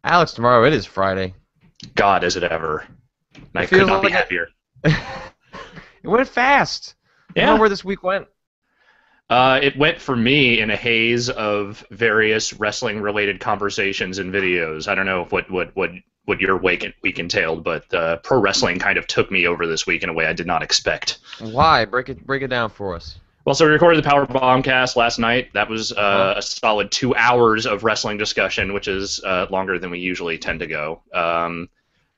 Alex, tomorrow it is Friday. God, is it ever? And It I could feels not be like happier. it. It went fast. I don't know Yeah. where this week went. It went for me in a haze of various wrestling-related conversations and videos. I don't know what your week entailed, but pro wrestling kind of took me over this week in a way I did not expect. Why? Break it down for us. Well, so we recorded the Power Bombcast last night. That was Uh-huh. a solid 2 hours of wrestling discussion, which is longer than we usually tend to go.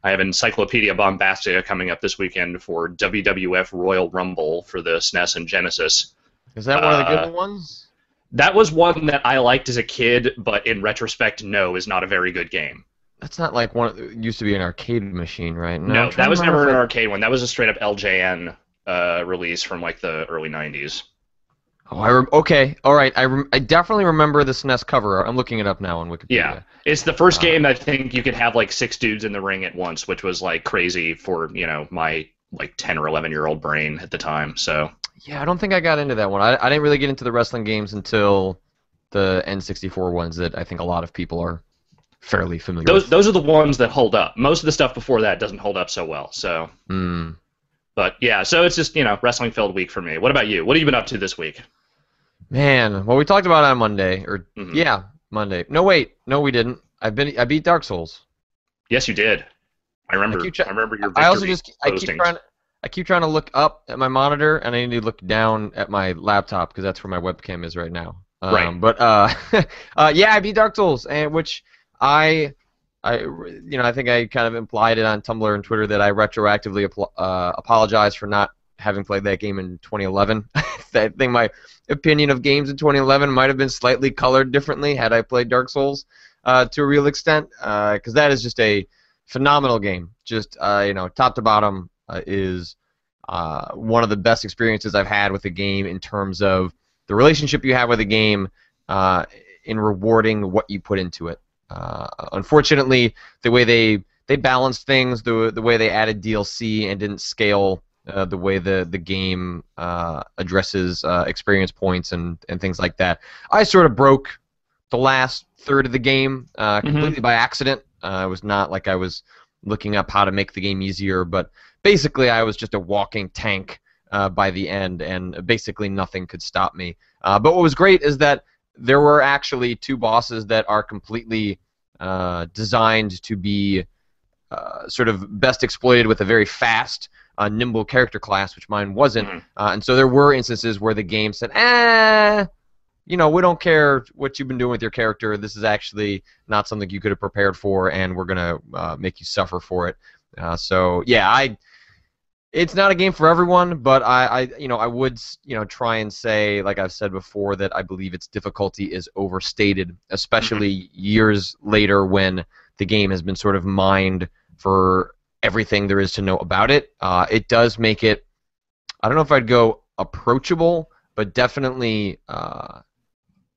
I have Encyclopedia Bombastica coming up this weekend for WWF Royal Rumble for the SNES and Genesis. Is that one of the good Uh, ones? that was one that I liked as a kid, but in retrospect, no, is not a very good game. That's not like one. It used to be an arcade machine, right? No, I'm No, trying that to was remember never an if I. arcade one. That was a straight up LJN release from like the early 90s. Oh, okay, all right. I definitely remember the SNES cover. I'm looking it up now on Yeah, Wikipedia. it's the first Uh, game that I think you could have like six dudes in the ring at once, which was like crazy for my like 10 or 11-year-old brain at the time. So yeah, I don't think I got into that one. I didn't really get into the wrestling games until the N64 ones that I think a lot of people are fairly familiar those with. those are the ones that hold up. Most of the stuff before that doesn't hold up so well. So, Hmm. but yeah, so it's just wrestling filled week for me. What about you? What have you been up to this week? Man, well, we talked about it on Monday, or Hmm. yeah, Monday. No, wait, no, we didn't. I beat Dark Souls. Yes, you did. I I remember. keep try, I remember your I also victory just postings. I keep trying to look up at my monitor, and I need to look down at my laptop because that's where my webcam is right now. Right. But yeah, I beat Dark Souls, and which I I think I kind of implied it on Tumblr and Twitter that I retroactively apologize for not having played that game in 2011. I think my opinion of games in 2011 might have been slightly colored differently had I played Dark Souls to a real extent, because that is just a phenomenal game. Just top to bottom is one of the best experiences I've had with a game in terms of the relationship you have with a game uh, in rewarding what you put into it. Unfortunately, the way they balanced things, the way they added DLC and didn't scale the way the game addresses experience points and things like that. I sort of broke the last third of the game Hmm. completely by accident. It was not like I was looking up how to make the game easier, but basically I was just a walking tank by the end, and basically nothing could stop me. But what was great is that there were actually two bosses that are completely designed to be sort of best exploited with a very fast, nimble character class, which mine wasn't. Hmm. And so there were instances where the game said, we don't care what you've been doing with your character. This is actually not something you could have prepared for, and we're gonna make you suffer for it. So yeah, it's not a game for everyone, but I would try and say, like I've said before, that I believe its difficulty is overstated, Hmm. especially years later when the game has been sort of mined for everything there is to know about it. It does make it, I don't know if I'd go approachable, but definitely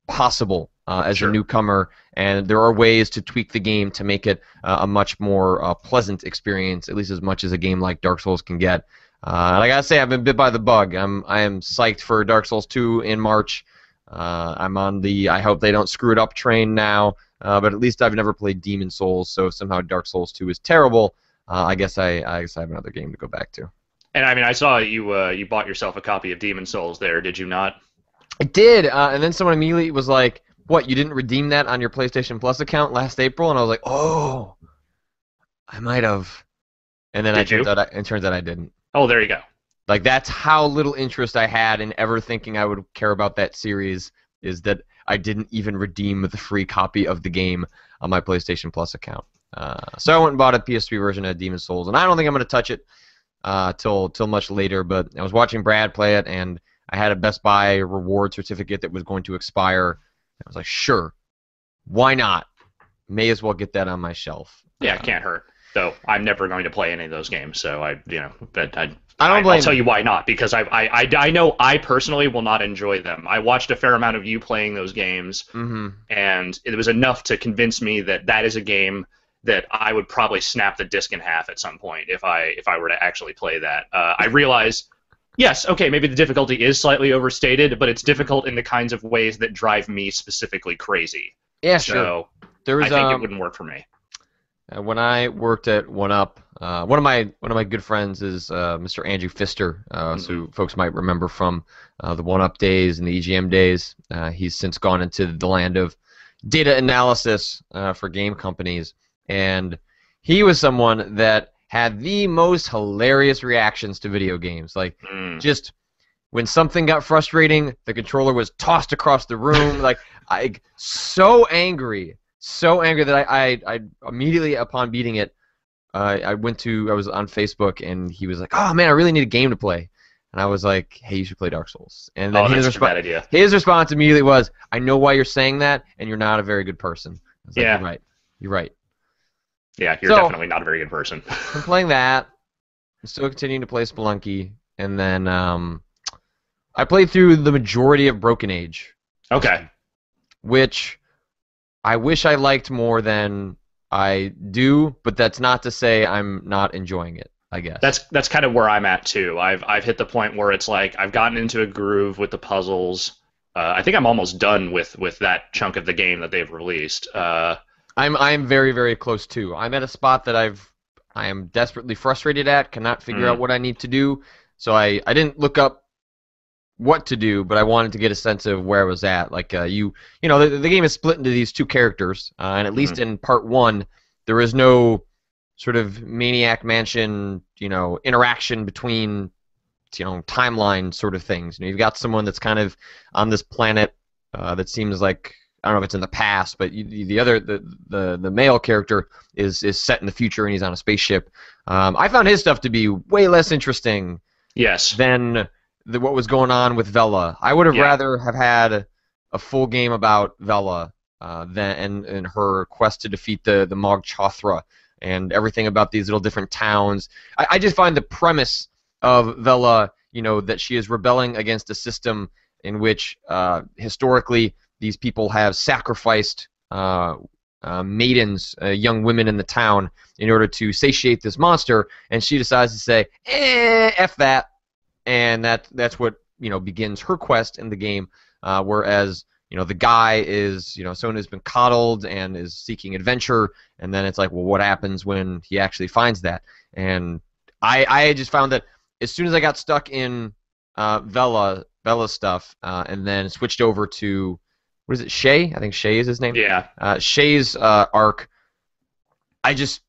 possible as a Sure. newcomer, and there are ways to tweak the game to make it a much more pleasant experience, at least as much as a game like Dark Souls can get. And I gotta say, I've been bit by the bug. I am psyched for Dark Souls 2 in March. I'm on the I hope they don't screw it up train now, but at least I've never played Demon Souls, so if somehow Dark Souls 2 is terrible, I guess I have another game to go back to. And I mean, I saw you bought yourself a copy of Demon Souls there, did you not? I did, and then someone immediately was like, "What? You didn't redeem that on your PlayStation Plus account last April?" And I was like, "Oh, I might have." And then Did you? it turns out I didn't. Oh, there you go. Like that's how little interest I had in ever thinking I would care about that series, is that I didn't even redeem the free copy of the game on my PlayStation Plus account. So I went and bought a PS3 version of Demon's Souls, and I don't think I'm going to touch it till much later. But I was watching Brad play it, and I had a Best Buy reward certificate that was going to expire. I was like, sure, why not? May as well get that on my shelf. Yeah, it can't hurt. Though I'm never going to play any of those games, so but I don't I'll blame tell you. you why not. Because I know I personally will not enjoy them. I watched a fair amount of you playing those games, Mm-hmm. and it was enough to convince me that that is a game that I would probably snap the disc in half at some point if I were to actually play that. I realize, yes, okay, maybe the difficulty is slightly overstated, but it's Mm-hmm. difficult in the kinds of ways that drive me specifically crazy. Yeah, sure. So There I was think it wouldn't work for me. When I worked at one of my good friends is Mr. Andrew Pfister, so folks might remember from the 1UP days and the EGM days. He's since gone into the land of data analysis for game companies, and he was someone that had the most hilarious reactions to video games. Like, just when something got frustrating, the controller was tossed across the room. Like, so angry that I immediately upon beating it, I was on Facebook and he was like, "Oh man, I really need a game to play," and I was like, "Hey, you should play Dark Souls." And then that's a bad idea. His response immediately was, "I know why you're saying that, and you're not a very good person." I was like, Yeah. You're right. Yeah, you're definitely not a very good person. I'm playing that. I'm still continuing to play Spelunky, and then I played through the majority of Broken Age. Okay. Which I wish I liked more than I do, but that's not to say I'm not enjoying it, I guess. That's kind of where I'm at too. I've hit the point where it's like I've gotten into a groove with the puzzles. I think I'm almost done with that chunk of the game that they've released. I'm very, very close too. I'm at a spot that I am desperately frustrated at, cannot figure out what I need to do. So I didn't look up what to do, but I wanted to get a sense of where I was at. Like the game is split into these two characters, and at least in part one, there is no sort of Maniac Mansion, interaction between, timeline sort of things. You've got someone that's kind of on this planet that seems like, I don't know if it's in the past, but the male character is set in the future and he's on a spaceship. I found his stuff to be way less interesting. Yes. Than what was going on with Vela. I would have rather have had a full game about Vela and her quest to defeat the Mog Chothra and everything about these little different towns. I just find the premise of Vela, that she is rebelling against a system in which historically these people have sacrificed maidens, young women in the town, in order to satiate this monster, and she decides to say, F that. And that's what begins her quest in the game, whereas the guy is someone who's been coddled and is seeking adventure, and then it's like, well, what happens when he actually finds that? And I just found that as soon as I got stuck in Vela stuff, and then switched over to, what is it, Shay? I think Shay is his name. Yeah. Shay's arc, I just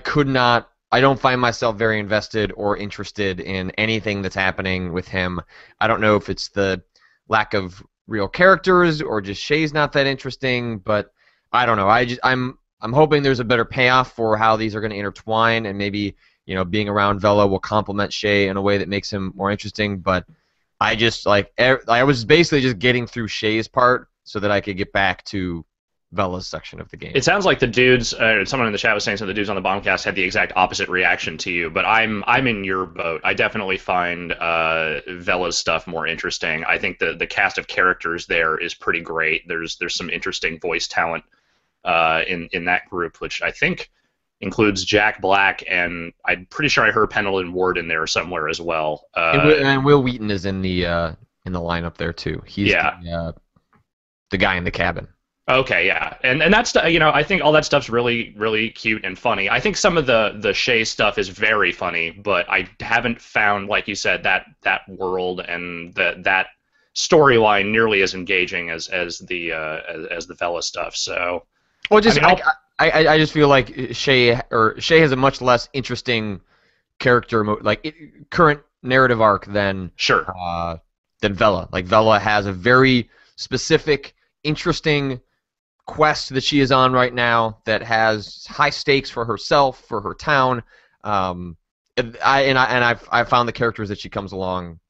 could not. I don't find myself very invested or interested in anything that's happening with him. I don't know if it's the lack of real characters or just Shay's not that interesting, but I don't know. I'm hoping there's a better payoff for how these are going to intertwine, and maybe being around Vela will complement Shay in a way that makes him more interesting. But I just I was basically just getting through Shay's part so that I could get back to Vela's section of the game. It sounds like the dudes, someone in the chat was saying, so the dudes on the Bombcast had the exact opposite reaction to you, but I'm in your boat. I definitely find Vela's stuff more interesting. I think the cast of characters there is pretty great. There's some interesting voice talent in that group, which I think includes Jack Black, and I'm pretty sure I heard Pendleton Ward in there somewhere as well. And Will Wheaton is in the lineup there too. He's the guy in the cabin. Okay, yeah, and that's I think all that stuff's really really cute and funny. I think some of the Shay stuff is very funny, but I haven't found, like you said, that world and that storyline nearly as engaging as the Vela stuff. So, well, just I just feel like Shay has a much less interesting character current narrative arc than Vela. Like Vela has a very specific, interesting quest that she is on right now that has high stakes for herself, for her town. I've found the characters that she comes along,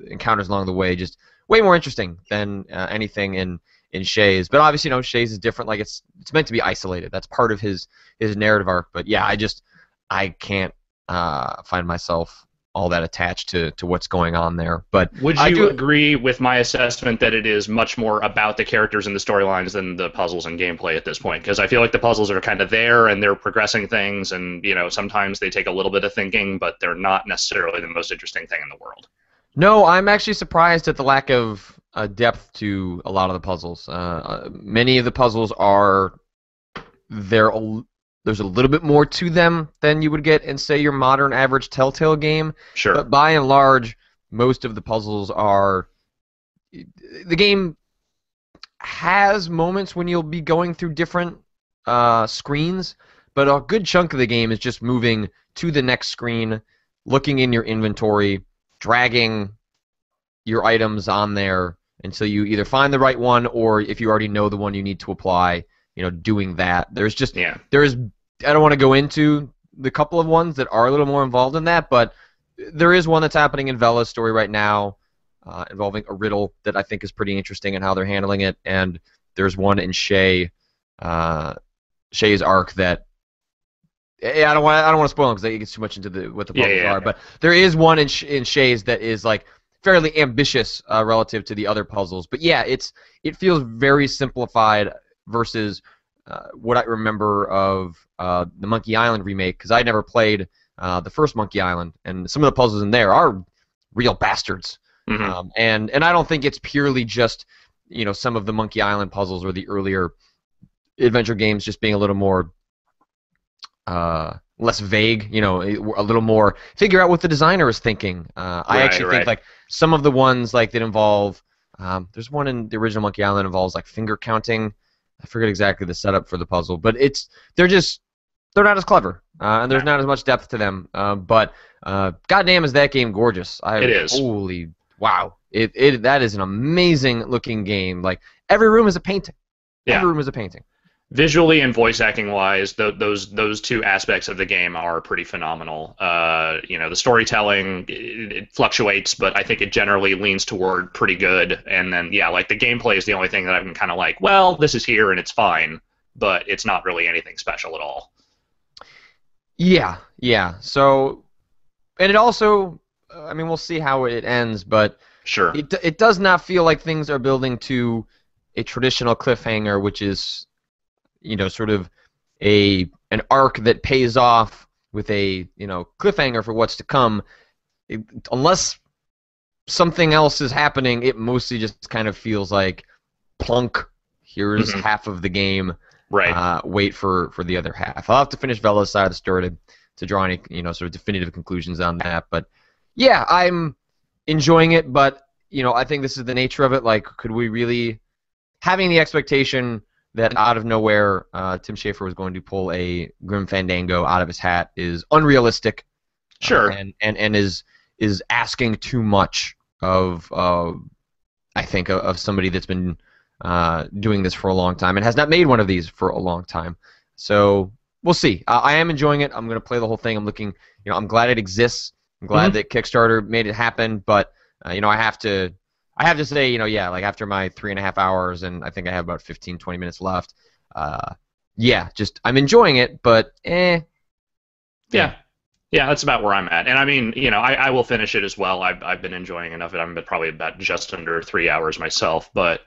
encounters along the way, just way more interesting than anything in Shay's. But obviously, Shay's is different. Like it's meant to be isolated. That's part of his narrative arc. But yeah, I can't find myself all that attached to what's going on there. But would you agree with my assessment that it is much more about the characters and the storylines than the puzzles and gameplay at this point? Because I feel like the puzzles are kind of there and they're progressing things, and sometimes they take a little bit of thinking, but they're not necessarily the most interesting thing in the world. No, I'm actually surprised at the lack of depth to a lot of the puzzles. Many of the puzzles are there's a little bit more to them than you would get in, say, your modern average Telltale game. Sure. But by and large, most of the puzzles are... The game has moments when you'll be going through different screens, but a good chunk of the game is just moving to the next screen, looking in your inventory, dragging your items on there until you either find the right one, or if you already know the one you need to apply, doing that. There's just I don't want to go into the couple of ones that are a little more involved in that, but there is one that's happening in Vela's story right now, involving a riddle that I think is pretty interesting in how they're handling it, and there's one in Shay's arc that I don't want to spoil them because it gets too much into what the puzzles are. But there is one in Shay's that is like fairly ambitious relative to the other puzzles. But yeah, it feels very simplified versus what I remember of the Monkey Island remake, because I never played the first Monkey Island, and some of the puzzles in there are real bastards. Mm-hmm. And I don't think it's purely just some of the Monkey Island puzzles or the earlier adventure games just being a little more less vague, a little more figure out what the designer is thinking. I actually think like some of the ones like that involve there's one in the original Monkey Island involves like finger counting. I forget exactly the setup for the puzzle, but they're not as clever, and there's not as much depth to them. But goddamn, is that game gorgeous! It is. Holy wow! That is an amazing looking game. Like every room is a painting. Yeah. Every room is a painting. Visually and voice acting wise, those two aspects of the game are pretty phenomenal. The storytelling it fluctuates, but I think it generally leans toward pretty good. And then like the gameplay is the only thing that I'm kind of like, well, this is here and it's fine, but it's not really anything special at all. Yeah. So, and it also, I mean, we'll see how it ends, but sure, it does not feel like things are building to a traditional cliffhanger, which is sort of an arc that pays off with a cliffhanger for what's to come. Unless something else is happening, it mostly just kind of feels like plunk. Here's half of the game. Right. Wait for the other half. I'll have to finish Vela's side of the story to draw any sort of definitive conclusions on that. But yeah, I'm enjoying it. But I think this is the nature of it. Like, could we really having the expectation that out of nowhere Tim Schafer was going to pull a Grim Fandango out of his hat is unrealistic. Sure. And is asking too much of I think of somebody that's been doing this for a long time and has not made one of these for a long time. So we'll see. I am enjoying it. I'm going to play the whole thing. I'm looking. I'm glad it exists. I'm glad that Kickstarter made it happen. But I have to say, like after my 3.5 hours, and I think I have about 15-20 minutes left. Just I'm enjoying it, but Yeah, that's about where I'm at. And I mean, I will finish it as well. I've been enjoying enough of it. I'm probably about just under 3 hours myself. But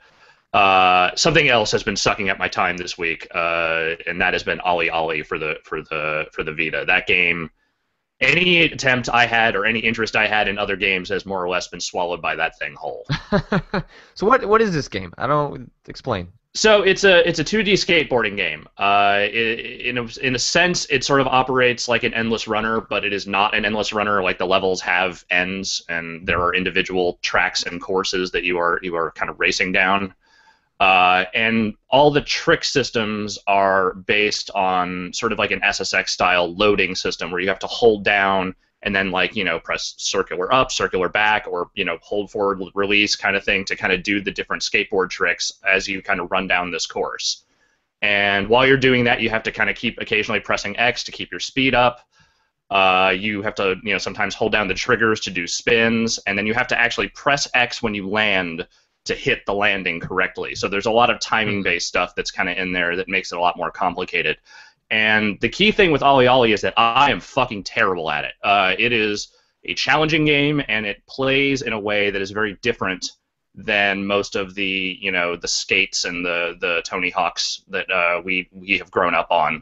something else has been sucking up my time this week, and that has been Ollie Ollie for the Vita. That game. Any attempt I had or any interest I had in other games has more or less been swallowed by that thing whole. So what is this game? I don't explain. So it's a 2D skateboarding game. In a sense, it sort of operates like an endless runner, but it is not an endless runner. Like the levels have ends, and there are individual tracks and courses that you are kind of racing down. And all the trick systems are based on sort of like an SSX style loading system where you have to hold down and then press circular up, circular back, or hold forward, release kind of thing to kind of do the different skateboard tricks as you kind of run down this course. And while you're doing that, you have to kind of keep occasionally pressing X to keep your speed up. You have to sometimes hold down the triggers to do spins, and then you have to actually press X when you land to hit the landing correctly. So there's a lot of timing-based stuff that's kind of in there that makes it a lot more complicated. And the key thing with Ollie Ollie is that I am fucking terrible at it. It is a challenging game, and it plays in a way that is very different than most of the the skates and the Tony Hawks that we have grown up on.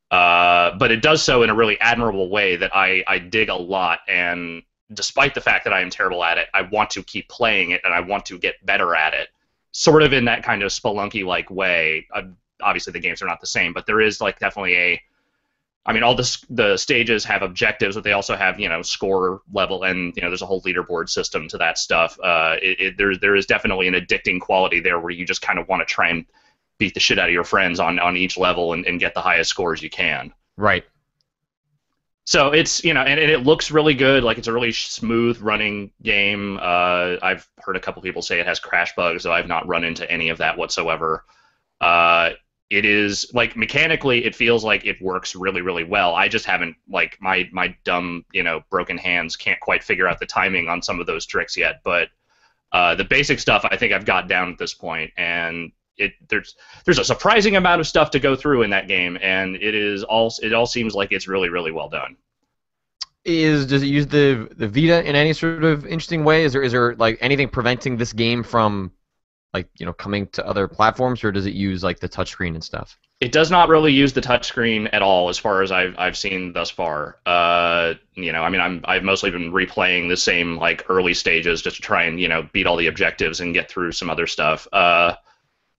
But it does so in a really admirable way that I dig a lot, and despite the fact that I am terrible at it, I want to keep playing it, and I want to get better at it, sort of in that kind of Spelunky-like way. obviously the games are not the same, but there is like definitely a. I mean, all the stages have objectives, but they also have score level, and there's a whole leaderboard system to that stuff. There is definitely an addicting quality there where you just kind of want to try and beat the shit out of your friends on each level and get the highest scores you can. Right. So it's and it looks really good. Like, it's a really smooth running game. I've heard a couple people say it has crash bugs, so I've not run into any of that whatsoever. It is, like, mechanically, it feels like it works really, really well. I just haven't, like, my dumb, broken hands can't quite figure out the timing on some of those tricks yet. But the basic stuff I think I've got down at this point, and there's a surprising amount of stuff to go through in that game, and it all seems like it's really, really well done. Does it use the Vita in any sort of interesting way? Is there like anything preventing this game from coming to other platforms, or does it use like the touchscreen and stuff? It does not really use the touchscreen at all, as far as I've seen thus far. I mean, I've mostly been replaying the same like early stages just to try and beat all the objectives and get through some other stuff.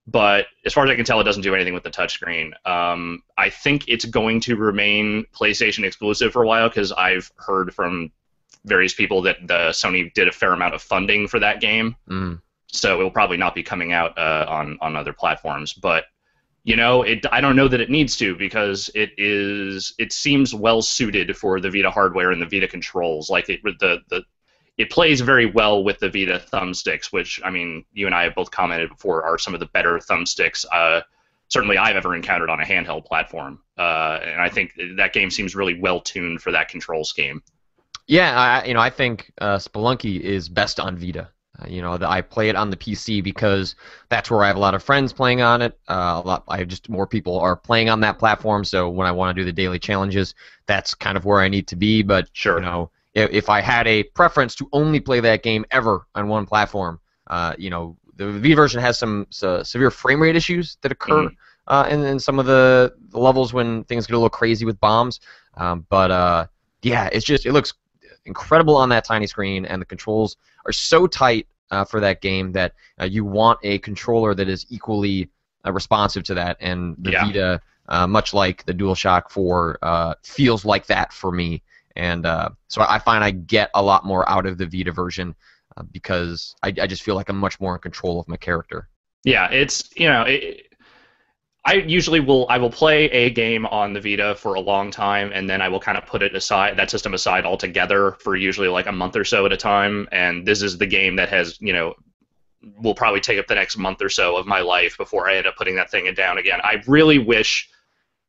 But as far as I can tell, it doesn't do anything with the touchscreen. I think it's going to remain PlayStation exclusive for a while, because I've heard from various people that Sony did a fair amount of funding for that game. So it will probably not be coming out on other platforms. But I don't know that it needs to, because it seems well suited for the Vita hardware and the Vita controls. Like, it plays very well with the Vita thumbsticks, which, I mean, you and I have both commented before, are some of the better thumbsticks certainly I've ever encountered on a handheld platform. And I think that game seems really well tuned for that control scheme. Yeah, I think Spelunky is best on Vita. I play it on the PC because that's where I have a lot of friends playing on it. More people are playing on that platform. So when I want to do the daily challenges, that's kind of where I need to be. But sure, if I had a preference to only play that game ever on one platform, the Vita version has some severe frame rate issues that occur in some of the levels when things get a little crazy with bombs. Yeah, it looks incredible on that tiny screen, and the controls are so tight for that game that you want a controller that is equally responsive to that, and the Vita, much like the DualShock 4, feels like that for me. And so I find I get a lot more out of the Vita version because I just feel like I'm much more in control of my character. Yeah, it's I will play a game on the Vita for a long time, and then I will kind of put that system aside altogether for usually like a month or so at a time. And this is the game that has will probably take up the next month or so of my life before I end up putting that thing down again. I really wish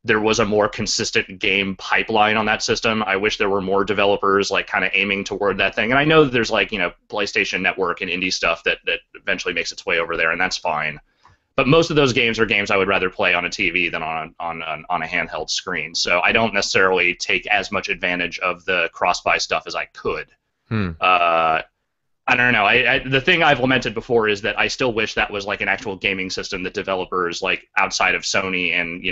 there was a more consistent game pipeline on that system. I wish there were more developers like kind of aiming toward that thing. And I know that there's like PlayStation Network and indie stuff that eventually makes its way over there, and that's fine. But most of those games are games I would rather play on a TV than on a handheld screen. So I don't necessarily take as much advantage of the cross-buy stuff as I could. I don't know. The thing I've lamented before is that I still wish that was like an actual gaming system that developers like outside of Sony and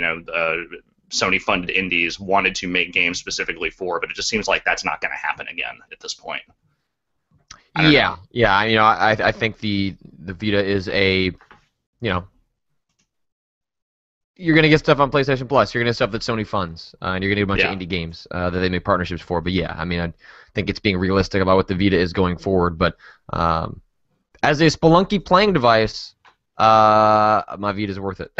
Sony-funded indies wanted to make games specifically for. But it just seems like that's not going to happen again at this point. Yeah. I think the Vita is a you're going to get stuff on PlayStation Plus. You're going to get stuff that Sony funds, and you're going to get a bunch of indie games that they make partnerships for. But yeah, I mean, I think it's being realistic about what the Vita is going forward. But as a Spelunky playing device, my Vita is worth it.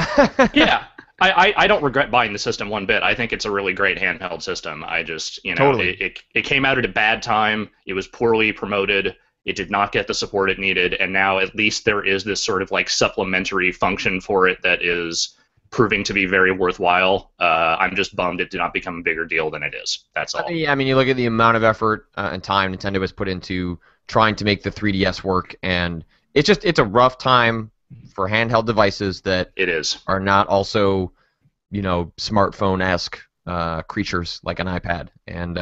Yeah, I don't regret buying the system one bit. I think it's a really great handheld system. I just, totally. It came out at a bad time. It was poorly promoted. It did not get the support it needed, and now at least there is this sort of like supplementary function for it that is proving to be very worthwhile. I'm just bummed it did not become a bigger deal than it is. That's all. Yeah, I mean, you look at the amount of effort and time Nintendo has put into trying to make the 3DS work, and it's a rough time for handheld devices that are not also, smartphone-esque creatures like an iPad. And,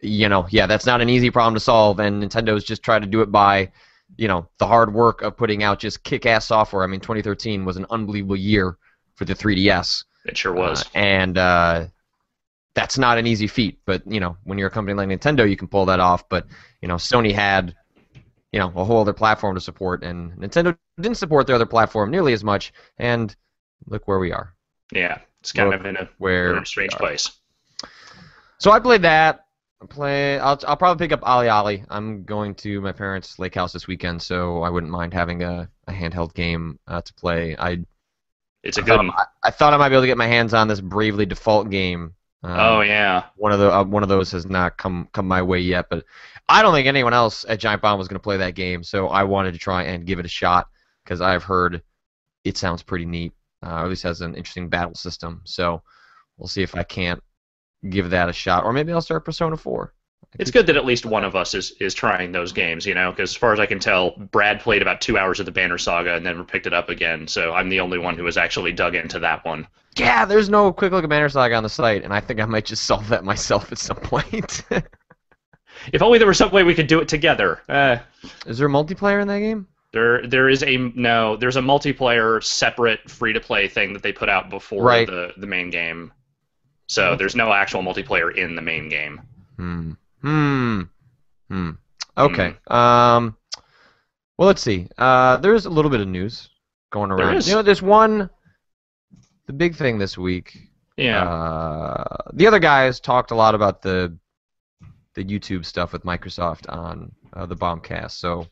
that's not an easy problem to solve, and Nintendo's just tried to do it by the hard work of putting out just kick-ass software. I mean, 2013 was an unbelievable year for the 3DS. It sure was. And that's not an easy feat. But, when you're a company like Nintendo, you can pull that off. But, Sony had, a whole other platform to support, and Nintendo didn't support their other platform nearly as much. And, Look where we are. Yeah, it's kind Look of in where a strange we are. place. So I played that. I'll probably pick up Ollie Ollie. I'm going to my parents' lake house this weekend, so I wouldn't mind having a handheld game to play. It's a good one. I thought I might be able to get my hands on this Bravely Default game. Oh yeah. One of those has not come my way yet, but I don't think anyone else at Giant Bomb was going to play that game, so I wanted to try and give it a shot because I've heard it sounds pretty neat. Or at least has an interesting battle system. So we'll see if I can't give that a shot, or maybe I'll start Persona 4. It's good that at least one of us is trying those games, you know, because as far as I can tell, Brad played about 2 hours of the Banner Saga and never picked it up again, so I'm the only one who has actually dug into that one. Yeah, there's no quick look at Banner Saga on the site, and I think I might just solve that myself at some point. If only there was some way we could do it together. Is there multiplayer in that game? There's a multiplayer separate free-to-play thing that they put out before Right. the main game. So there's no actual multiplayer in the main game. Okay. Well, let's see. There's a little bit of news going around. There is. You know, the big thing this week. Yeah. The other guys talked a lot about the YouTube stuff with Microsoft on the Bombcast. So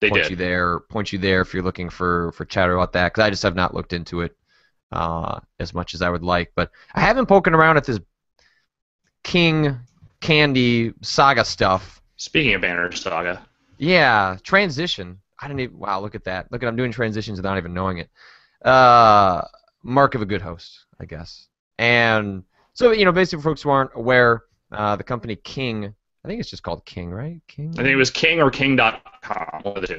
They point did. you there if you're looking for chatter about that, because I just have not looked into it as much as I would like. But I have been poking around at this King Candy Saga stuff. Speaking of Banner Saga. Yeah, transition. I didn't even. Wow, look at that. Look at I'm doing transitions without even knowing it. Mark of a good host, I guess. And so, you know, basically for folks who aren't aware, the company King, I think it's just called King, right? King. I think it was King or King.com, one of the two.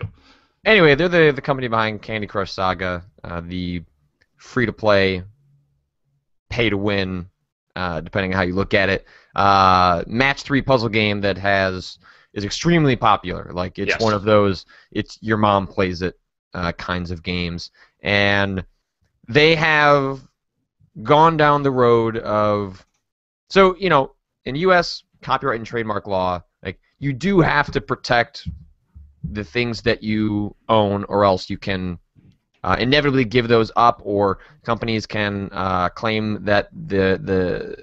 Anyway, they're the company behind Candy Crush Saga, the free-to-play, pay-to-win, depending on how you look at it, match 3 puzzle game that is extremely popular. Like, it's Yes. one of those, it's your mom plays it kinds of games. And they have gone down the road of, so, you know, in U.S. copyright and trademark law, like, you do have to protect the things that you own, or else you can inevitably give those up, or companies can claim that the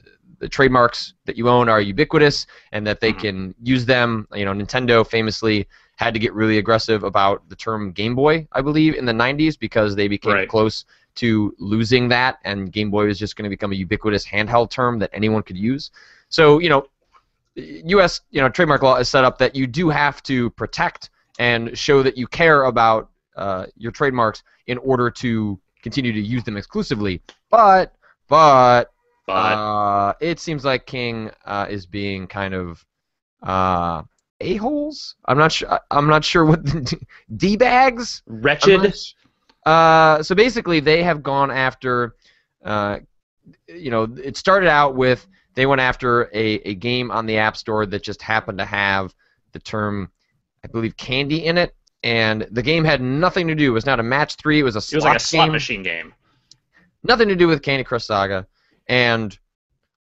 trademarks that you own are ubiquitous and that they can use them. You know, Nintendo famously had to get really aggressive about the term Game Boy, I believe, in the 90s, because they became close to losing that, and Game Boy was just going to become a ubiquitous handheld term that anyone could use. So, you know, U.S. trademark law is set up that you do have to protect and show that you care about your trademarks in order to continue to use them exclusively. But it seems like King is being kind of a-holes. I'm not sure what D-bags. Wretched. So basically, they have gone after. It started out with they went after a game on the App Store that just happened to have the term, I believe, candy in it, and the game had nothing to do. It was not a match 3. It was a slot game. It was like a slot machine game. Nothing to do with Candy Crush Saga. And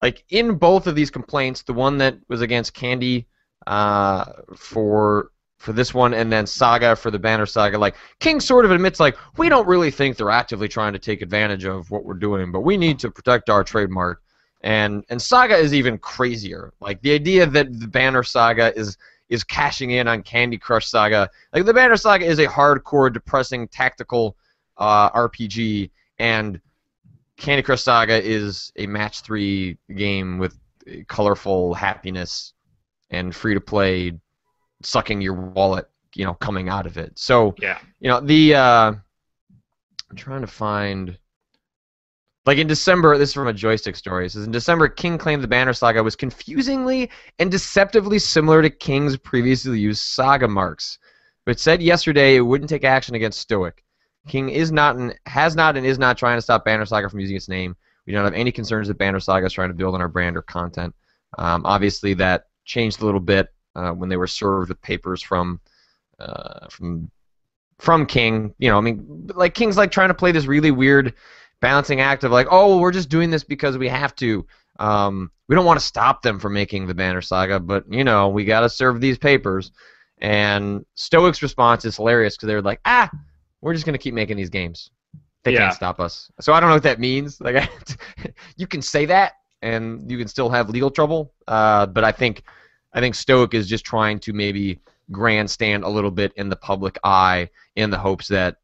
like in both of these complaints, the one that was against Candy for this one, and then Saga for the Banner Saga, like King sort of admits, like, we don't really think they're actively trying to take advantage of what we're doing, but we need to protect our trademark. And Saga is even crazier. Like the idea that the Banner Saga is cashing in on Candy Crush Saga. Like the Banner Saga is a hardcore, depressing, tactical RPG, and Candy Crush Saga is a match 3 game with colorful happiness and free to play, sucking your wallet, coming out of it. So, yeah, I'm trying to find. Like in December, this is from a Joystick Story. It says, in December, King claimed the Banner Saga was confusingly and deceptively similar to King's previously used Saga marks, but said yesterday it wouldn't take action against Stoic. King has not and is not trying to stop Banner Saga from using its name. We don't have any concerns that Banner Saga is trying to build on our brand or content. Obviously, that changed a little bit when they were served with papers from King. Like King's like trying to play this really weird balancing act of like, oh, we're just doing this because we have to. We don't want to stop them from making the Banner Saga, but we got to serve these papers. And Stoic's response is hilarious because they're like, we're just gonna keep making these games. they can't Yeah. stop us. So I don't know what that means. Like, you can say that, and you can still have legal trouble. But I think Stoic is just trying to maybe grandstand a little bit in the public eye in the hopes that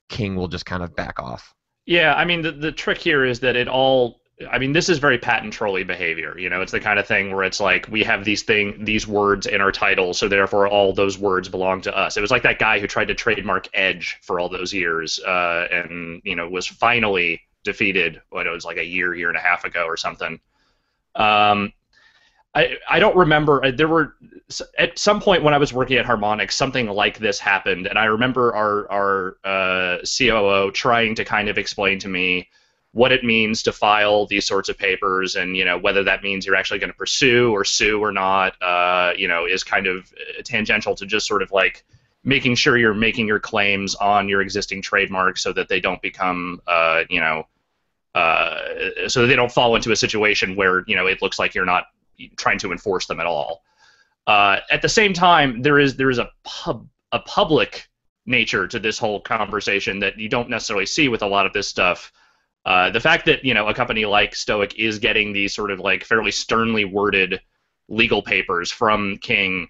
King will just kind of back off. Yeah, I mean, the trick here is that it all. I mean, this is very patent trolley behavior. You know, it's the kind of thing where it's like we have these words in our title, so therefore all those words belong to us. It was like that guy who tried to trademark Edge for all those years, and was finally defeated. What, it was like a year and a half ago or something. I don't remember. There were at some point when I was working at Harmonix, something like this happened, and I remember our COO trying to kind of explain to me what it means to file these sorts of papers, and whether that means you're actually going to pursue or sue or not. Is kind of tangential to just sort of like making sure you're making your claims on your existing trademark so that they don't become so that they don't fall into a situation where it looks like you're not trying to enforce them at all. At the same time, there is a public nature to this whole conversation that you don't necessarily see with a lot of this stuff. The fact that a company like Stoic is getting these sort of like fairly sternly worded legal papers from King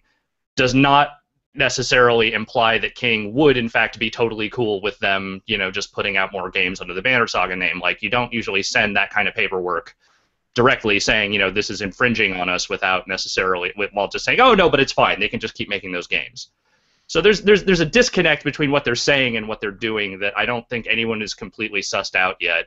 does not necessarily imply that King would in fact be totally cool with them just putting out more games under the Banner Saga name. Like, you don't usually send that kind of paperwork directly saying, this is infringing on us without necessarily, while just saying, oh, no, but it's fine. They can just keep making those games. So there's a disconnect between what they're saying and what they're doing that I don't think anyone is completely sussed out yet.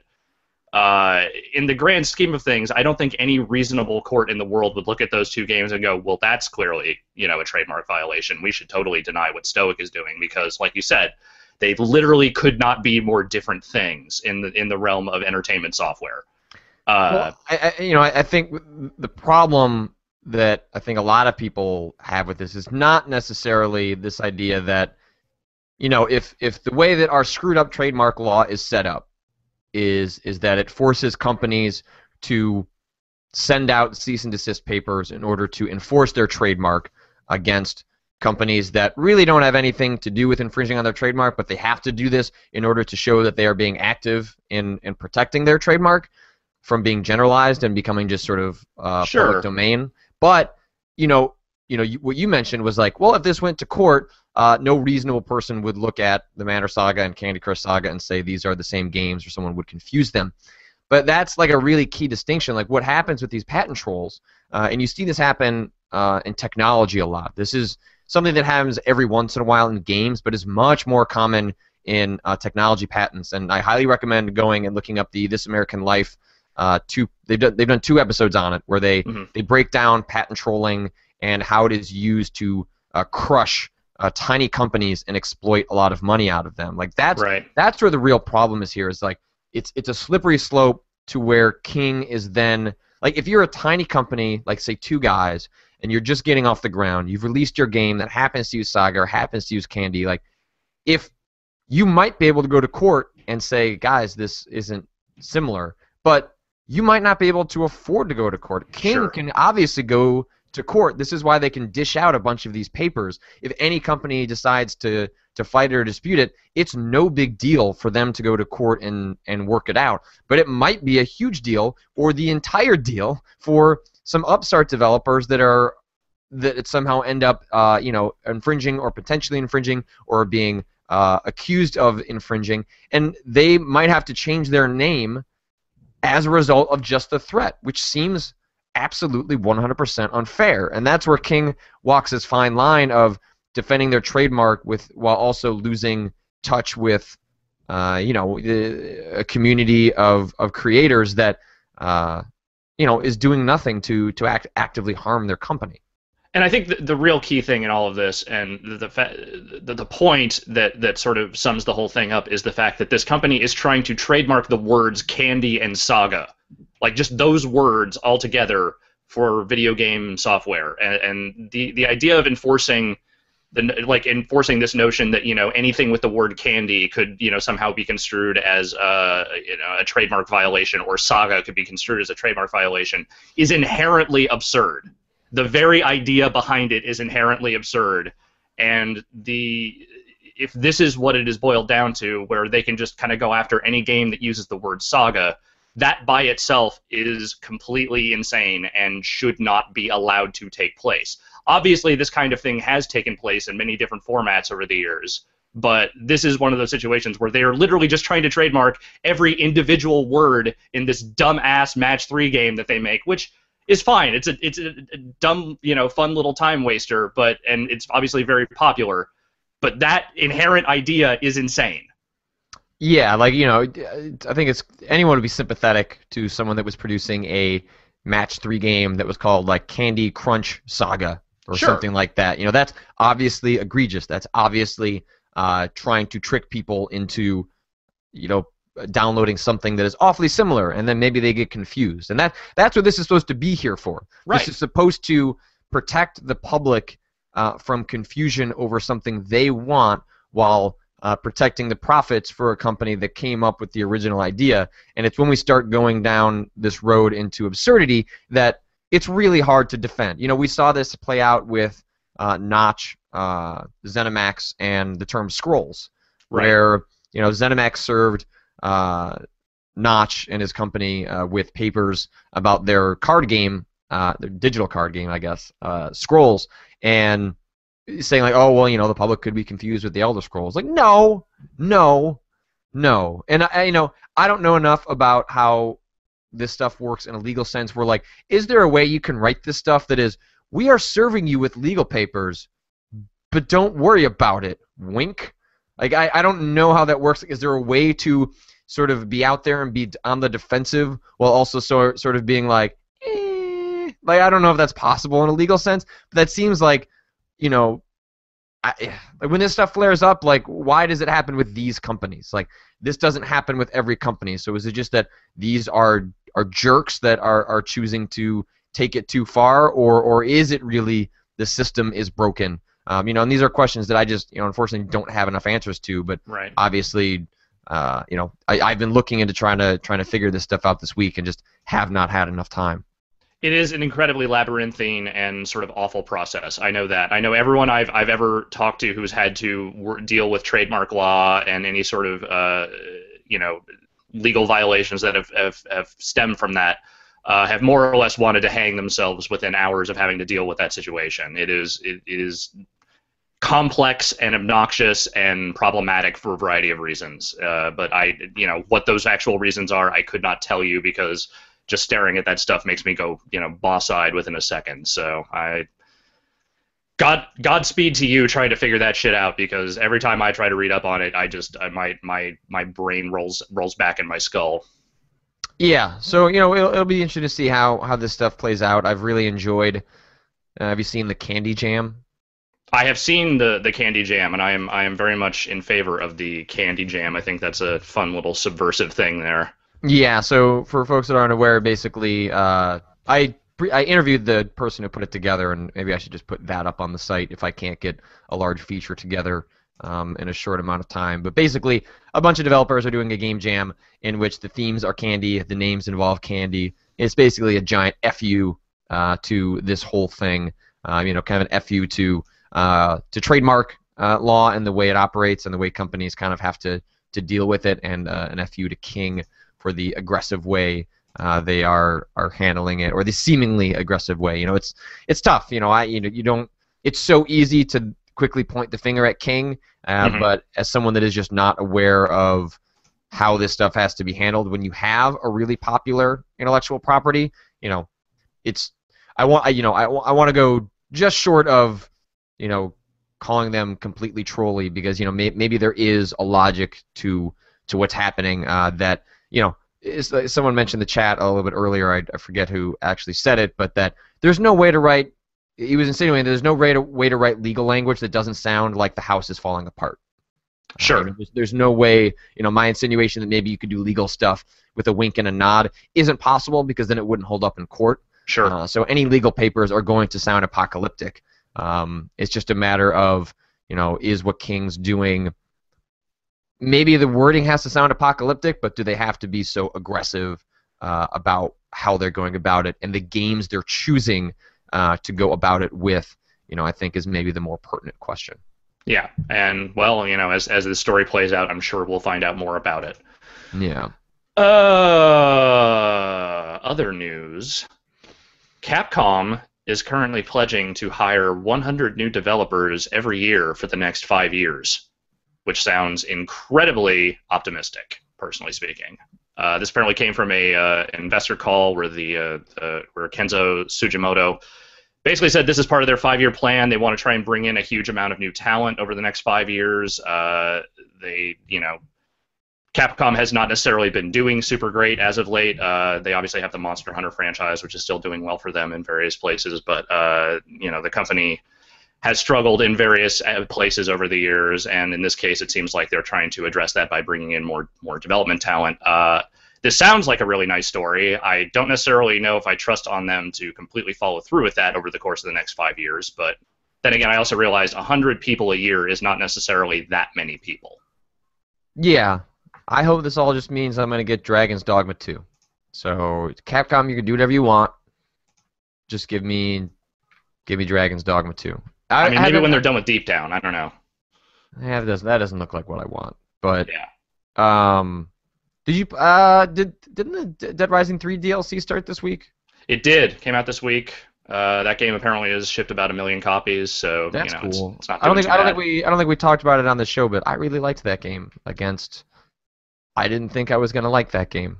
In the grand scheme of things, I don't think any reasonable court in the world would look at those two games and go, well, that's clearly, a trademark violation. We should totally deny what Stoic is doing because, like you said, they literally could not be more different things in the realm of entertainment software. Well, I think the problem that I think a lot of people have with this is not necessarily this idea that, if the way that our screwed up trademark law is set up is that it forces companies to send out cease and desist papers in order to enforce their trademark against companies that really don't have anything to do with infringing on their trademark, but they have to do this in order to show that they are being active in protecting their trademark from being generalized and becoming just sort of Sure. public domain. But what you mentioned was like, well, if this went to court, no reasonable person would look at the Banner Saga and Candy Crush Saga and say these are the same games, or someone would confuse them. But that's like a really key distinction. Like, what happens with these patent trolls, and you see this happen in technology a lot. This is something that happens every once in a while in games, but is much more common in technology patents. And I highly recommend going and looking up the This American Life. They've done 2 episodes on it where they break down patent trolling and how it is used to crush tiny companies and exploit a lot of money out of them. Like, that's where the real problem is here. Is like it's a slippery slope to where King is then, like, if you're a tiny company, like say 2 guys, and you're just getting off the ground, you've released your game that happens to use Saga or happens to use Candy, like, if you might be able to go to court and say, guys, this isn't similar, but you might not be able to afford to go to court. King can obviously go to court. This is why they can dish out a bunch of these papers. If any company decides to fight it or dispute it, it's no big deal for them to go to court and work it out. But it might be a huge deal, or the entire deal, for some upstart developers that somehow end up infringing or potentially infringing or being accused of infringing, and they might have to change their name as a result of just the threat, which seems absolutely 100% unfair. And that's where King walks his fine line of defending their trademark while also losing touch with a community of creators that is doing nothing to actively harm their company. And I think the real key thing in all of this, and the point that sort of sums the whole thing up, is the fact that this company is trying to trademark the words Candy and Saga, like just those words all together, for video game software. And the idea of enforcing this notion that anything with the word Candy could somehow be construed as a trademark violation, or Saga could be construed as a trademark violation, is inherently absurd. The very idea behind it is inherently absurd, and if this is what it is boiled down to, where they can just kind of go after any game that uses the word Saga, that by itself is completely insane and should not be allowed to take place. Obviously, this kind of thing has taken place in many different formats over the years, but this is one of those situations where they are literally just trying to trademark every individual word in this dumb-ass Match 3 game that they make, which is fine. It's a dumb, fun little time waster, and it's obviously very popular, but that inherent idea is insane. Yeah, like, I think anyone would be sympathetic to someone that was producing a Match 3 game that was called, like, Candy Crunch Saga or Sure. something like that. That's obviously egregious. That's obviously trying to trick people into, downloading something that is awfully similar, and then maybe they get confused. And that's what this is supposed to be here for. Right. This is supposed to protect the public from confusion over something they want while protecting the profits for a company that came up with the original idea. And it's when we start going down this road into absurdity that it's really hard to defend. We saw this play out with Notch, ZeniMax, and the term scrolls, Right. where ZeniMax served Notch and his company with papers about their card game, their digital card game, I guess, Scrolls, and saying like, oh, well, the public could be confused with the Elder Scrolls. Like, no. And I don't know enough about how this stuff works in a legal sense where, like, is there a way you can write this stuff that is, we are serving you with legal papers, but don't worry about it, wink? Like, I don't know how that works. Is there a way to sort of be out there and be on the defensive while also sort of being like, like, I don't know if that's possible in a legal sense, but that seems like, like when this stuff flares up, like, why does it happen with these companies? Like, this doesn't happen with every company. So is it just that these are jerks that are choosing to take it too far, or is it really the system is broken? And these are questions that I just, unfortunately don't have enough answers to. But Right. obviously, I've been looking into trying to figure this stuff out this week and just have not had enough time. It is an incredibly labyrinthine and sort of awful process. I know that. I know everyone I've ever talked to who's had to deal with trademark law and any sort of legal violations that have stemmed from that have more or less wanted to hang themselves within hours of having to deal with that situation. It is complex and obnoxious and problematic for a variety of reasons. But what those actual reasons are, I could not tell you because just staring at that stuff makes me go, boss-eyed within a second. So Godspeed to you trying to figure that shit out, because every time I try to read up on it, my brain rolls back in my skull. Yeah, so it'll be interesting to see how this stuff plays out. I've really enjoyed. Have you seen the Candy Jam? I have seen the Candy Jam, and I am very much in favor of the Candy Jam. I think that's a fun little subversive thing there. Yeah, so for folks that aren't aware, basically, I interviewed the person who put it together, and maybe I should just put that up on the site if I can't get a large feature together in a short amount of time. But basically, a bunch of developers are doing a game jam in which the themes are candy, the names involve candy. It's basically a giant FU to this whole thing, kind of an FU to trademark law and the way it operates and the way companies kind of have to deal with it, and an FU to King for the aggressive way they are handling it, or the seemingly aggressive way. It's tough. You don't. It's so easy to quickly point the finger at King, but as someone that is just not aware of how this stuff has to be handled, when you have a really popular intellectual property, I want to go just short of, calling them completely trolly, because maybe there is a logic to what's happening that. Someone mentioned in the chat a little bit earlier, I forget who actually said it, but that there's no way to write, he was insinuating there's no way to write legal language that doesn't sound like the house is falling apart. Sure. There's no way, my insinuation that maybe you could do legal stuff with a wink and a nod isn't possible, because then it wouldn't hold up in court. Sure. So any legal papers are going to sound apocalyptic. It's just a matter of, is what King's doing. Maybe the wording has to sound apocalyptic, but do they have to be so aggressive about how they're going about it, and the games they're choosing to go about it with, I think is maybe the more pertinent question. Yeah, and well, as the story plays out, I'm sure we'll find out more about it. Yeah. Other news. Capcom is currently pledging to hire 100 new developers every year for the next 5 years, which sounds incredibly optimistic, personally speaking. This apparently came from a investor call where where Kenzo Sugimoto basically said this is part of their 5 year plan. They want to try and bring in a huge amount of new talent over the next 5 years. Capcom has not necessarily been doing super great as of late. They obviously have the Monster Hunter franchise, which is still doing well for them in various places, but the company has struggled in various places over the years, and in this case, it seems like they're trying to address that by bringing in more development talent. This sounds like a really nice story. I don't necessarily know if I trust on them to completely follow through with that over the course of the next 5 years, but then again, I also realized 100 people a year is not necessarily that many people. Yeah. I hope this all just means I'm going to get Dragon's Dogma 2. So, Capcom, you can do whatever you want. Just give me Dragon's Dogma 2. I mean, maybe when they're done with Deep Down, I don't know. Yeah, that doesn't look like what I want. But yeah. Didn't the Dead Rising 3 DLC start this week? It did. Came out this week. That game apparently has shipped about 1 million copies, so that's cool. It's not I don't bad. think we talked about it on the show, but I really liked that game against. I didn't think I was gonna like that game,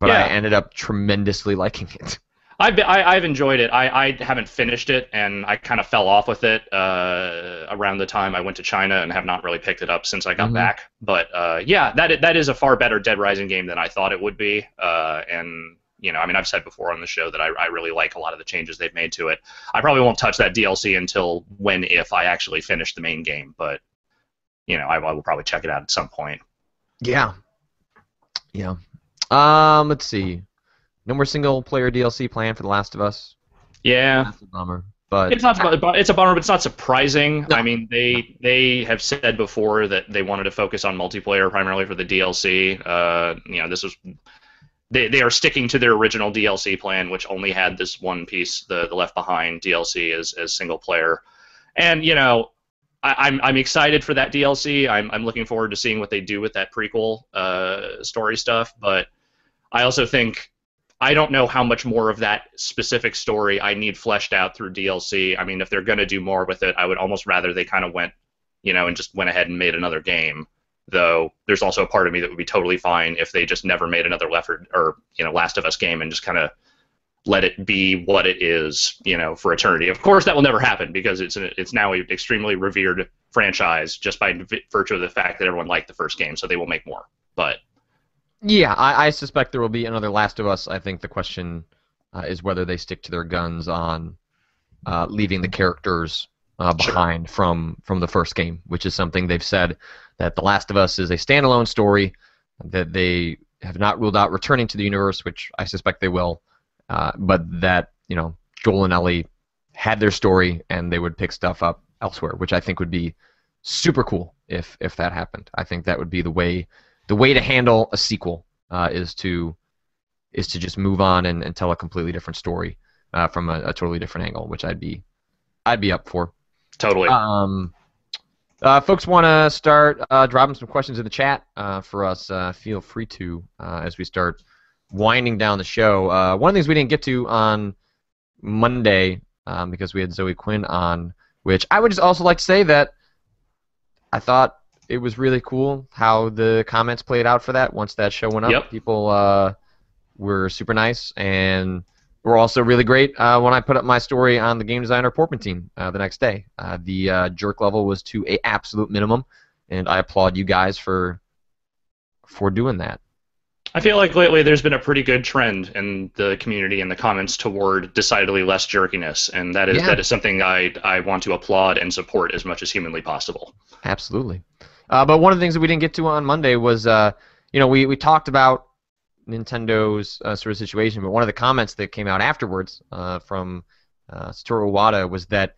but I ended up tremendously liking it. I've enjoyed it. I haven't finished it, and I kind of fell off with it around the time I went to China, and have not really picked it up since I got back. But that is a far better Dead Rising game than I thought it would be. And I mean, I've said before on the show that I really like a lot of the changes they've made to it. I probably won't touch that DLC until if I actually finish the main game, but I will probably check it out at some point. Yeah. Yeah. Let's see. No more single-player DLC planned for The Last of Us. Yeah. That's a bummer. But it's a bummer, but it's not surprising. No. I mean, they have said before that they wanted to focus on multiplayer primarily for the DLC. This was they are sticking to their original DLC plan, which only had this one piece, the Left Behind DLC, as single player. And I'm excited for that DLC. I'm looking forward to seeing what they do with that prequel story stuff. But I also think I don't know how much more of that specific story I need fleshed out through DLC. I mean, if they're going to do more with it, I would almost rather they kind of went, and just went ahead and made another game. Though there's also a part of me that would be totally fine if they just never made another Last of Us game and just kind of let it be what it is, for eternity. Of course, that will never happen because it's now an extremely revered franchise just by virtue of the fact that everyone liked the first game, so they will make more. But yeah, I suspect there will be another Last of Us. I think the question is whether they stick to their guns on leaving the characters behind from the first game, which is something they've said that The Last of Us is a standalone story, that they have not ruled out returning to the universe, which I suspect they will, but that Joel and Ellie had their story and they would pick stuff up elsewhere, which I think would be super cool if that happened. I think that would be the way to handle a sequel is to just move on and tell a completely different story from a totally different angle, which I'd be up for. Totally. Folks want to start dropping some questions in the chat for us. Feel free to as we start winding down the show. One of the things we didn't get to on Monday because we had Zoe Quinn on, which I would just also like to say that I thought it was really cool how the comments played out for that once that show went up. Yep. People were super nice and were also really great when I put up my story on the Game Designer Porpentine the next day. The jerk level was to an absolute minimum, and I applaud you guys for doing that. I feel like lately there's been a pretty good trend in the community and the comments toward decidedly less jerkiness, and that is something I want to applaud and support as much as humanly possible. Absolutely. But one of the things that we didn't get to on Monday was, we talked about Nintendo's sort of situation, but one of the comments that came out afterwards from Satoru Iwata was that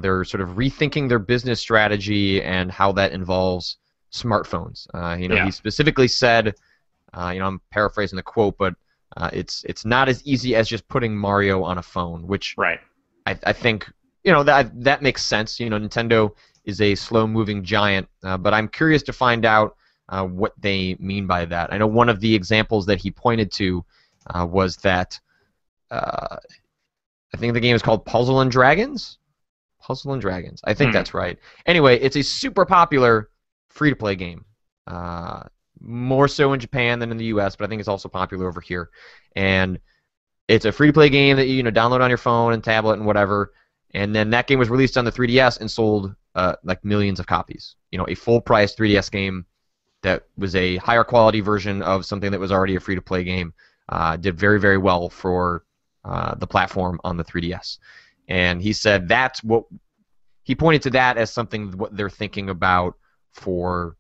they're sort of rethinking their business strategy and how that involves smartphones. He specifically said, I'm paraphrasing the quote, but it's not as easy as just putting Mario on a phone, which right. I think that makes sense. Nintendo is a slow-moving giant, but I'm curious to find out what they mean by that. I know one of the examples that he pointed to was that I think the game is called Puzzle and Dragons. Puzzle and Dragons. I think that's right. Anyway, it's a super popular free-to-play game. More so in Japan than in the U.S., but I think it's also popular over here. And it's a free-to-play game that you download on your phone and tablet and whatever. And then that game was released on the 3DS and sold like millions of copies. A full-price 3DS game that was a higher quality version of something that was already a free-to-play game. Did very, very well for the platform on the 3DS. And he said he pointed to that as something what they're thinking about for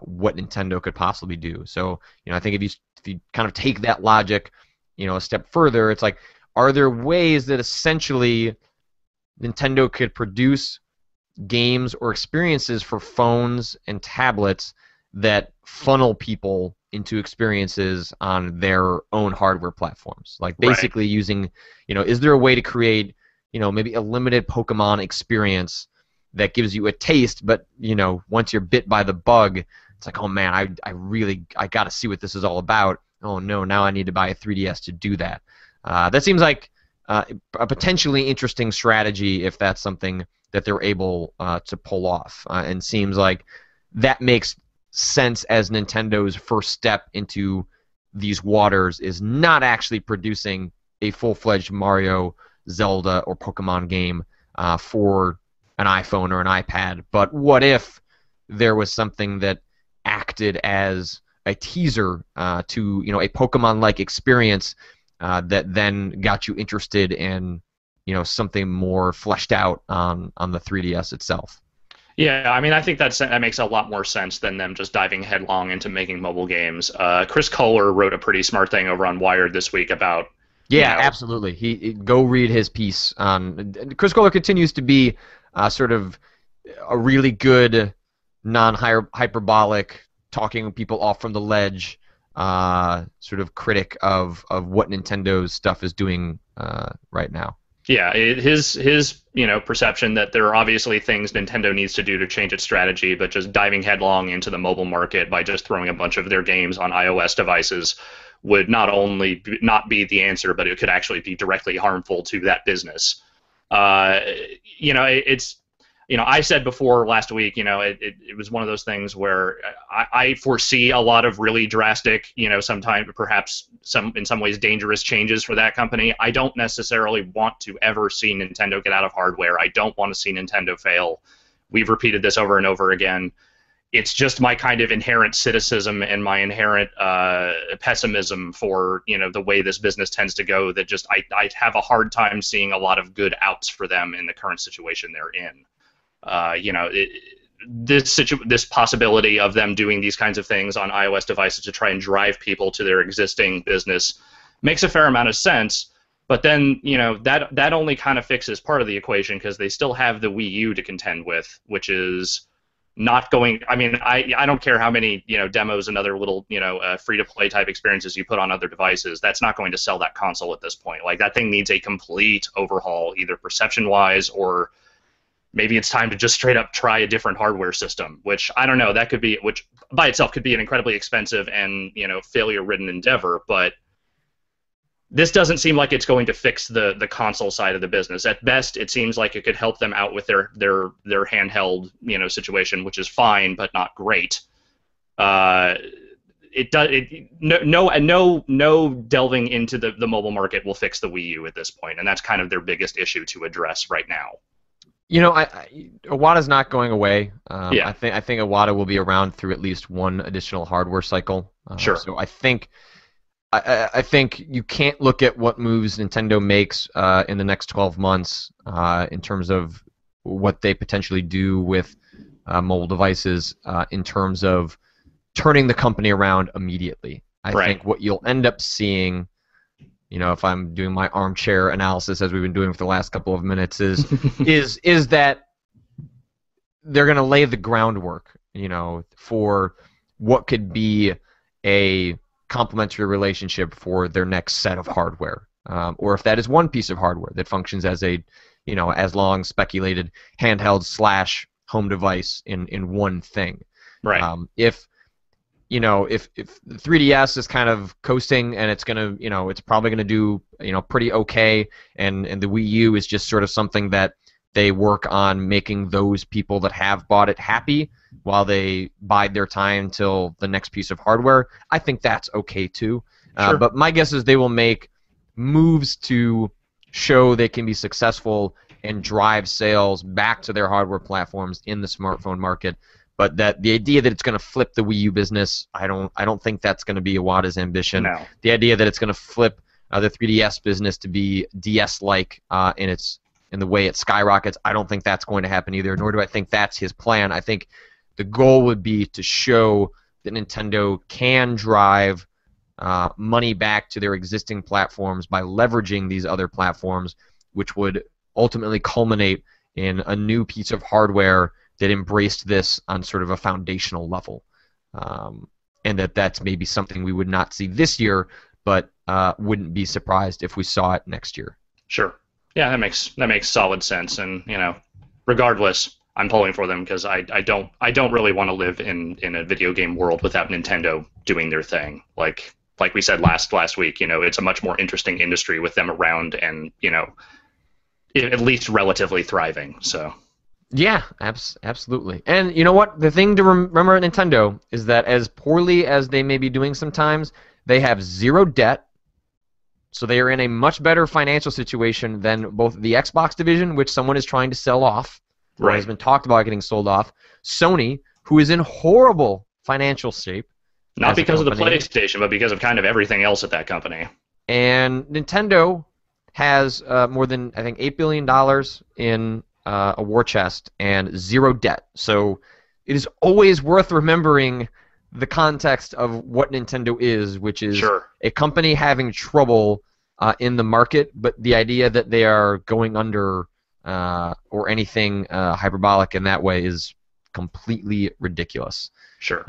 what Nintendo could possibly do. So, I think if you kind of take that logic, a step further, it's like, are there ways that essentially Nintendo could produce games or experiences for phones and tablets that funnel people into experiences on their own hardware platforms? Like basically using, is there a way to create, maybe a limited Pokemon experience that gives you a taste, but once you're bit by the bug, it's like, oh man, I got to see what this is all about. Oh no, now I need to buy a 3DS to do that. That seems like a potentially interesting strategy if that's something that they're able to pull off, and seems like that makes sense as Nintendo's first step into these waters is not actually producing a full-fledged Mario, Zelda, or Pokemon game for an iPhone or an iPad, but what if there was something that acted as a teaser to a Pokemon-like experience that then got you interested in something more fleshed out on the 3DS itself? Yeah, I mean, I think that makes a lot more sense than them just diving headlong into making mobile games. Chris Kohler wrote a pretty smart thing over on Wired this week about. Yeah, absolutely. Go read his piece on. Chris Kohler continues to be sort of a really good, non-hyperbolic, talking people off from the ledge, sort of critic of what Nintendo's stuff is doing right now. Yeah, his perception that there are obviously things Nintendo needs to do to change its strategy, but just diving headlong into the mobile market by just throwing a bunch of their games on iOS devices would not only not be the answer, but it could actually be directly harmful to that business. I said before last week, it was one of those things where I foresee a lot of really drastic, sometimes perhaps in some ways dangerous changes for that company. I don't necessarily want to ever see Nintendo get out of hardware. I don't want to see Nintendo fail. We've repeated this over and over again. It's just my kind of inherent cynicism and my inherent pessimism for the way this business tends to go that just I have a hard time seeing a lot of good outs for them in the current situation they're in. This possibility of them doing these kinds of things on iOS devices to try and drive people to their existing business makes a fair amount of sense. But then, that only kind of fixes part of the equation because they still have the Wii U to contend with, which is not going. I mean, I don't care how many demos and other little free-to-play type experiences you put on other devices. That's not going to sell that console at this point. Like that thing needs a complete overhaul, either perception-wise or maybe it's time to just straight up try a different hardware system, which I don't know. That could be, which by itself could be an incredibly expensive and failure-ridden endeavor. But this doesn't seem like it's going to fix the console side of the business. At best, it seems like it could help them out with their handheld situation, which is fine but not great. No delving into the mobile market will fix the Wii U at this point, and that's kind of their biggest issue to address right now. Iwata's not going away. Yeah. I think Iwata will be around through at least one additional hardware cycle. Sure. So I think you can't look at what moves Nintendo makes in the next 12 months in terms of what they potentially do with mobile devices in terms of turning the company around immediately. I think what you'll end up seeing, if I'm doing my armchair analysis as we've been doing for the last couple of minutes, is that they're going to lay the groundwork, for what could be a complementary relationship for their next set of hardware, or if that is one piece of hardware that functions as a, as long speculated handheld slash home device in one thing. Right. If the 3DS is kind of coasting and it's gonna, it's probably gonna do, pretty okay, and the Wii U is just sort of something that they work on making those people that have bought it happy while they bide their time until the next piece of hardware, I think that's okay too. Sure. But my guess is they will make moves to show they can be successful and drive sales back to their hardware platforms in the smartphone market. But that the idea that it's going to flip the Wii U business, I don't think that's going to be Iwata's ambition. No. The idea that it's going to flip the 3DS business to be DS-like in the way it skyrockets, I don't think that's going to happen either. Nor do I think that's his plan. I think the goal would be to show that Nintendo can drive money back to their existing platforms by leveraging these other platforms, which would ultimately culminate in a new piece of hardware that embraced this on sort of a foundational level, and that's maybe something we would not see this year, but wouldn't be surprised if we saw it next year. Sure. Yeah, that makes solid sense, and regardless, I'm pulling for them because I don't really want to live in a video game world without Nintendo doing their thing. Like we said last week, it's a much more interesting industry with them around and at least relatively thriving. So. Yeah, absolutely. And you know what? The thing to remember at Nintendo is that as poorly as they may be doing sometimes, they have zero debt, so they are in a much better financial situation than both the Xbox division, which someone is trying to sell off, or has been talked about getting sold off, Sony, who is in horrible financial shape. Not because of the PlayStation, but because of kind of everything else at that company. And Nintendo has more than, I think, $8 billion in a war chest and zero debt. So it is always worth remembering the context of what Nintendo is, which is a company having trouble in the market, but the idea that they are going under or anything hyperbolic in that way is completely ridiculous. Sure.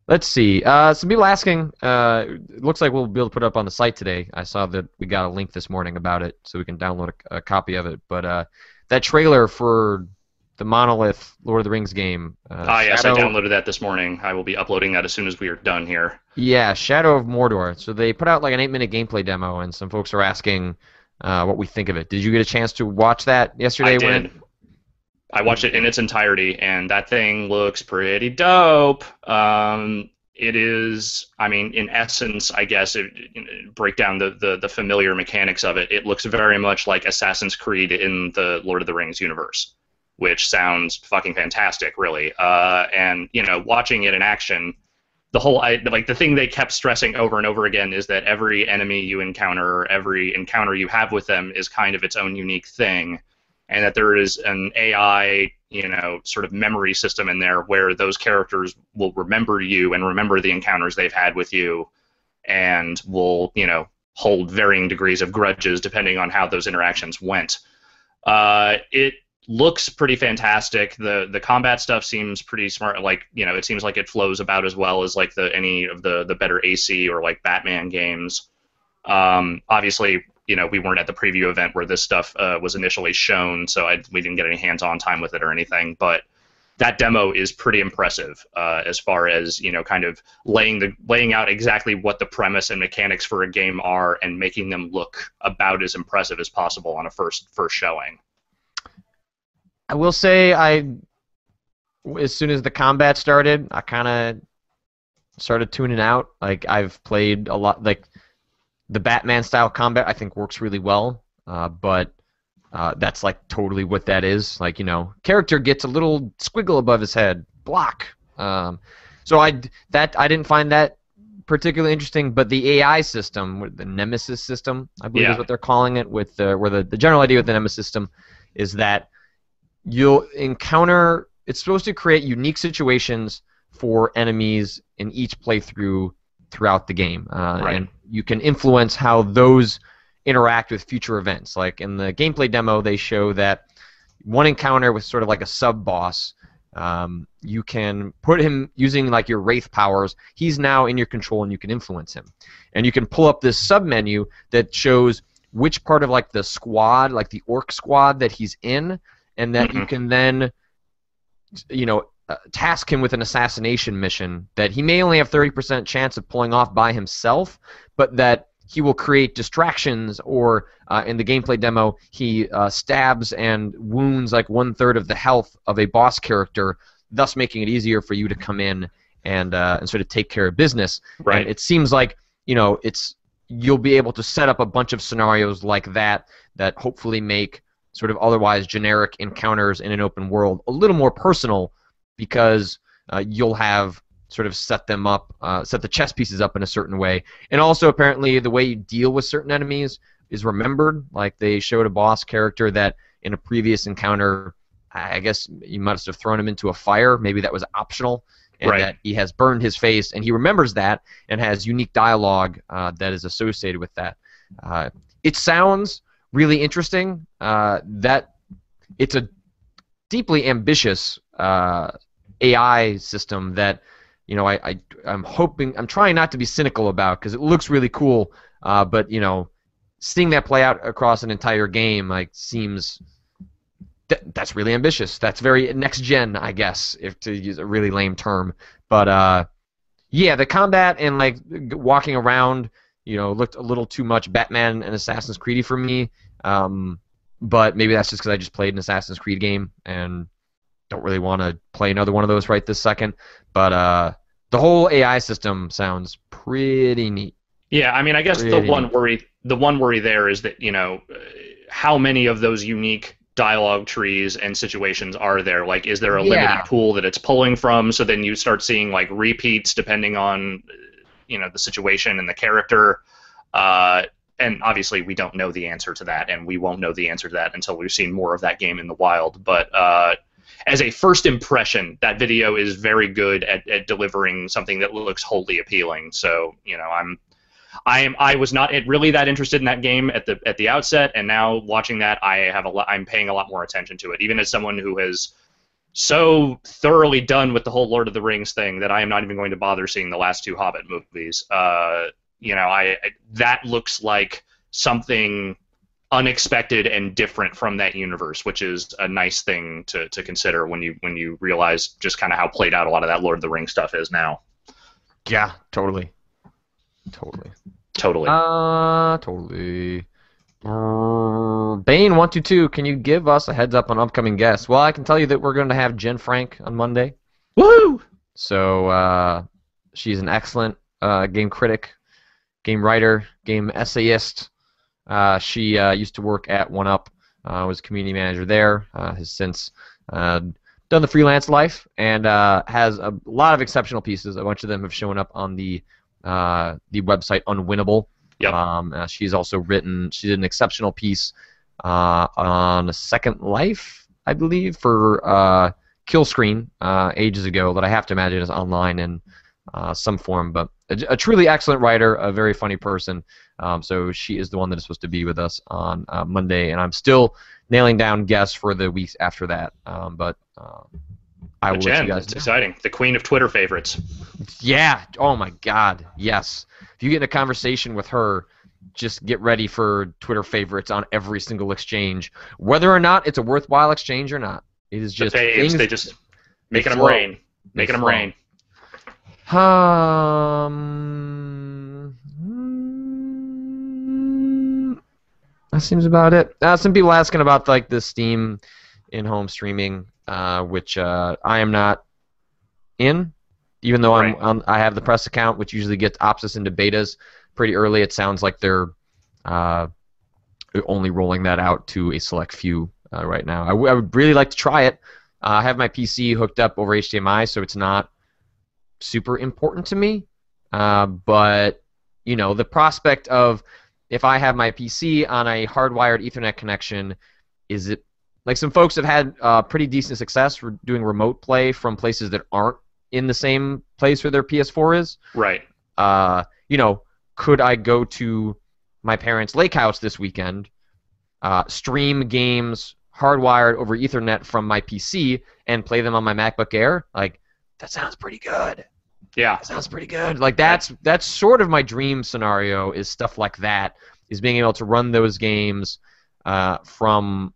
Let's see. Some people asking, it looks like we'll be able to put it up on the site today. I saw that we got a link this morning about it, so we can download a copy of it. But that trailer for the Monolith Lord of the Rings game. Yes, I downloaded that this morning. I will be uploading that as soon as we are done here. Yeah, Shadow of Mordor. So they put out like an 8-minute gameplay demo, and some folks are asking what we think of it. Did you get a chance to watch that yesterday? I did. I watched it in its entirety, and that thing looks pretty dope. It is, I mean, in essence, I guess, break down the familiar mechanics of it. It looks very much like Assassin's Creed in the Lord of the Rings universe, which sounds fucking fantastic, really. And watching it in action, the thing they kept stressing over and over again is that every enemy you encounter, every encounter you have with them, is kind of its own unique thing. And that there is an AI, sort of memory system in there where those characters will remember you and remember the encounters they've had with you, and will, hold varying degrees of grudges depending on how those interactions went. It looks pretty fantastic. The combat stuff seems pretty smart. It seems like it flows about as well as like any of the better AC or like Batman games. Obviously, we weren't at the preview event where this stuff was initially shown, so we didn't get any hands-on time with it or anything. But that demo is pretty impressive as far as kind of laying out exactly what the premise and mechanics for a game are, and making them look about as impressive as possible on a first showing. I will say, as soon as the combat started, I kind of started tuning out. Like, I've played a lot, like. The Batman-style combat, I think, works really well, but that's, like, totally what that is. Like, character gets a little squiggle above his head, block. So I didn't find that particularly interesting, but the AI system, the Nemesis system, I believe is what they're calling it, where the general idea with the Nemesis system is that you'll encounter, it's supposed to create unique situations for enemies in each playthrough throughout the game, and you can influence how those interact with future events. Like in the gameplay demo, they show that one encounter with sort of like a sub-boss, you can put him using like your Wraith powers. He's now in your control, and you can influence him. And you can pull up this sub-menu that shows which part of like the squad, like the orc squad that he's in, and that you can then, you know, task him with an assassination mission that he may only have 30% chance of pulling off by himself, but that he will create distractions, or in the gameplay demo, he stabs and wounds like 1/3 of the health of a boss character, thus making it easier for you to come in and sort of take care of business. Right. And it seems like, you know, you'll be able to set up a bunch of scenarios like that that hopefully make sort of otherwise generic encounters in an open world a little more personal, because you'll have sort of set them up, set the chess pieces up in a certain way. And also, apparently, the way you deal with certain enemies is remembered. Like, they showed a boss character that in a previous encounter, I guess you must have thrown him into a fire. Maybe that was optional. And that he has burned his face, and he remembers that and has unique dialogue that is associated with that. It sounds really interesting. That it's a deeply ambitious AI system that, you know, I'm trying not to be cynical about, because it looks really cool. But, you know, seeing that play out across an entire game, like, seems that's really ambitious. That's very next gen, I guess, if to use a really lame term. But yeah, the combat and like walking around, you know, looked a little too much Batman and Assassin's Creed for me. But maybe that's just because I just played an Assassin's Creed game and don't really want to play another one of those right this second. But the whole AI system sounds pretty neat. Yeah, I mean, I guess the one worry there is that, you know, how many of those unique dialogue trees and situations are there? Like, is there a limited pool that it's pulling from? So then you start seeing like repeats depending on, you know, the situation and the character. And obviously we don't know the answer to that, and we won't know the answer to that until we've seen more of that game in the wild. But as a first impression, that video is very good at delivering something that looks wholly appealing. So, you know, I was not really that interested in that game at the outset, and now watching that, I'm paying a lot more attention to it. Even as someone who has so thoroughly done with the whole Lord of the Rings thing that I am not even going to bother seeing the last 2 Hobbit movies. You know, that looks like something unexpected and different from that universe, which is a nice thing to consider when you realize just kind of how played out a lot of that Lord of the Rings stuff is now. Yeah, totally. Totally. Bane122, can you give us a heads up on upcoming guests? Well, I can tell you that we're going to have Jen Frank on Monday. Woo! So she's an excellent game critic, game writer, game essayist. She used to work at 1UP, was community manager there, has since done the freelance life, and has a lot of exceptional pieces. A bunch of them have shown up on the website Unwinnable. Yep. She did an exceptional piece on Second Life, I believe, for Kill Screen ages ago that I have to imagine is online in some form. But a truly excellent writer, a very funny person. So she is the one that is supposed to be with us on Monday, and I'm still nailing down guests for the weeks after that. But I will let you guys it's know. exciting. The queen of Twitter favorites. Yeah. Oh my God. Yes. If you get in a conversation with her, just get ready for Twitter favorites on every single exchange, whether or not it's a worthwhile exchange or not. It is just things. They just making them rain. Making them rain. That seems about it. Some people asking about like the Steam in-home streaming, which I am not in, even though I have the press account, which usually gets Opsis into betas pretty early. It sounds like they're only rolling that out to a select few right now. I would really like to try it. I have my PC hooked up over HDMI, so it's not super important to me. But you know, the prospect of if I have my PC on a hardwired Ethernet connection, is it like some folks have had pretty decent success for doing remote play from places that aren't in the same place where their PS4 is. Right. You know, could I go to my parents' lake house this weekend, stream games hardwired over Ethernet from my PC, and play them on my MacBook Air? Like, that sounds pretty good. Yeah. That sounds pretty good. Like, that's sort of my dream scenario, is stuff like that. is being able to run those games from.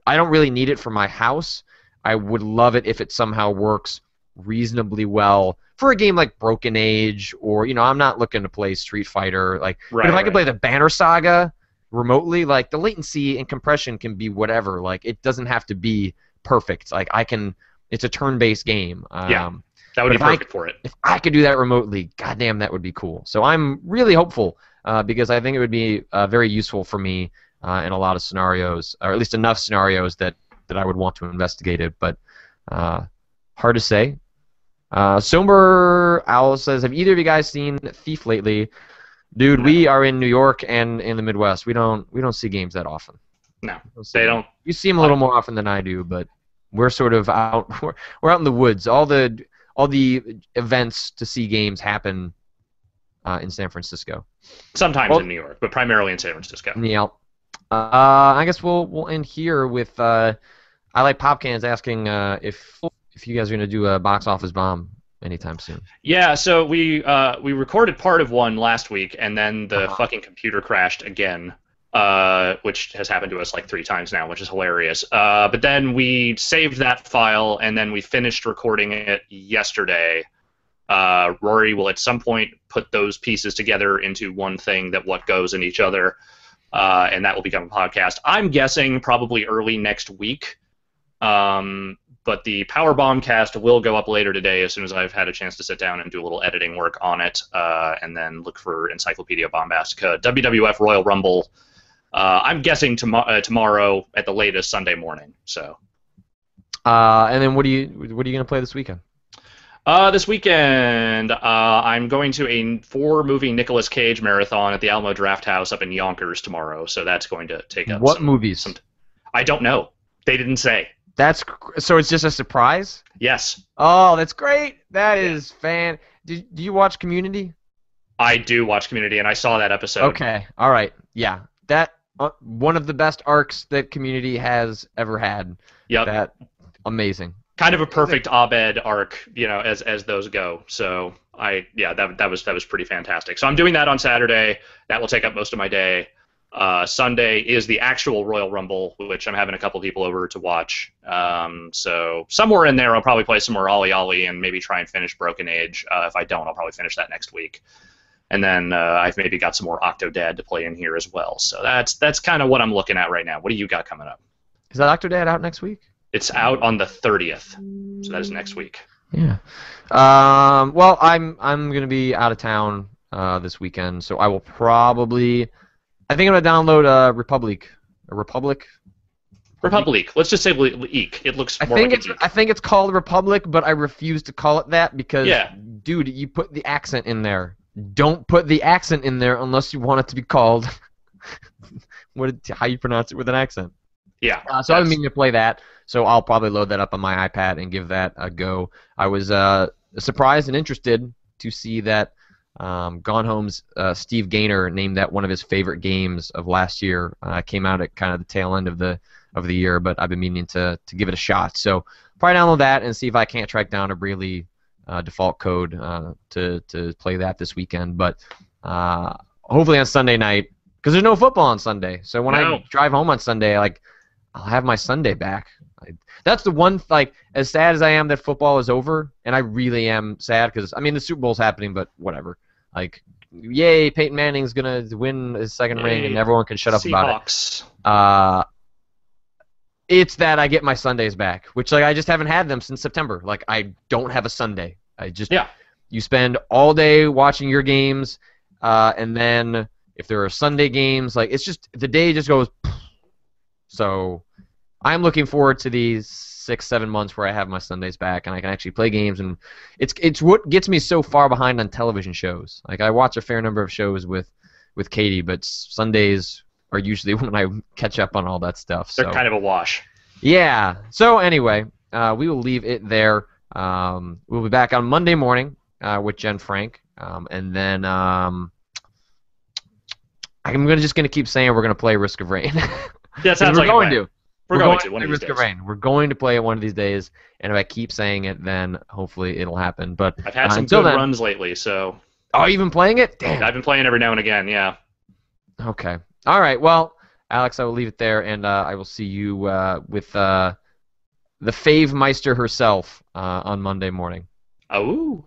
I don't really need it for my house. I would love it if it somehow works reasonably well for a game like Broken Age, or I'm not looking to play Street Fighter. But if I could play the Banner Saga remotely, like the latency and compression can be whatever. Like it doesn't have to be perfect. Like it's a turn-based game. Yeah, that would be perfect for it. If I could do that remotely, goddamn, that would be cool. So I'm really hopeful because I think it would be very useful for me in a lot of scenarios, or at least enough scenarios that I would want to investigate it. But hard to say. Somber Owl says, have either of you guys seen Thief lately? Dude, No. We are in New York and in the Midwest. We don't see games that often. No, they don't. You see them a little more often than I do, but we're sort of out. We're out in the woods. All the events to see games happen in San Francisco. Sometimes in New York, but primarily in San Francisco. Yeah. I guess we'll end here with I like Popcans asking if you guys are gonna do a box office bomb anytime soon. Yeah, so we recorded part of one last week, and then the fucking computer crashed again, which has happened to us like 3 times now, which is hilarious. But then we saved that file, and then we finished recording it yesterday. Rory will at some point put those pieces together into one thing that what goes in each other, and that will become a podcast. I'm guessing probably early next week. But the Power Bombcast will go up later today as soon as I've had a chance to sit down and do a little editing work on it, and then look for Encyclopedia Bombastica, WWF Royal Rumble. I'm guessing tomorrow at the latest Sunday morning. So. And then what are you gonna play this weekend? This weekend, I'm going to a 4-movie Nicolas Cage marathon at the Alamo Drafthouse up in Yonkers tomorrow. So that's going to take up what movies? I don't know. They didn't say. So it's just a surprise? Yes. Oh, that's great. That is fan. Do you watch Community? I do watch Community, and I saw that episode. Okay. All right. Yeah. That one of the best arcs that Community has ever had. Yep. That amazing. Kind of a perfect Abed arc, as those go. So that was pretty fantastic. So I'm doing that on Saturday. That will take up most of my day. Sunday is the actual Royal Rumble, which I'm having a couple people over to watch. So somewhere in there, I'll probably play some more Ollie Ollie and maybe try and finish Broken Age. If I don't, I'll probably finish that next week. And then I've maybe got some more Octodad to play in here as well. So that's kind of what I'm looking at right now. What do you got coming up? Is that Octodad out next week? It's out on the 30th, so that is next week. Yeah. Well, I'm gonna be out of town this weekend, so I will probably. I think I'm gonna download Republic. Let's just say Eek. It looks more like Eek. I think it's called Republic, but I refuse to call it that because, dude, you put the accent in there. Don't put the accent in there unless you want it to be called. How you pronounce it with an accent? Yeah. So I've been meaning to play that, so I'll probably load that up on my iPad and give that a go. I was surprised and interested to see that Gone Home's Steve Gaynor named that one of his favorite games of last year. Came out at kind of the tail end of the year, but I've been meaning to give it a shot. So probably download that and see if I can't track down a Braley default code to play that this weekend. But hopefully on Sunday night, because there's no football on Sunday. So when I drive home on Sunday, I'll have my Sunday back. That's the one, as sad as I am that football is over, and I really am sad because, the Super Bowl's happening, but whatever. Yay, Peyton Manning's going to win his second ring, and everyone can shut up Seahawks. about it. It's that I get my Sundays back, which, I just haven't had them since September. I don't have a Sunday. You spend all day watching your games, and then if there are Sunday games, it's just, the day just goes. So I'm looking forward to these 6-7 months where I have my Sundays back and I can actually play games, and it's what gets me so far behind on television shows. I watch a fair number of shows with Katie, but Sundays are usually when I catch up on all that stuff. They're kind of a wash. Yeah. So anyway, we will leave it there. We'll be back on Monday morning with Jen Frank, and then I'm just gonna keep saying we're gonna play Risk of Rain. Yeah, sounds like going to. We're going to one of these Risk days. of Rain. We're going to play it one of these days, and if I keep saying it, then hopefully it'll happen. But I've had some good runs lately, so. Oh, you've been playing it? Damn. I've been playing every now and again, yeah. Okay. All right. Well, Alex, I will leave it there, and I will see you with the Fave Meister herself on Monday morning. Oh.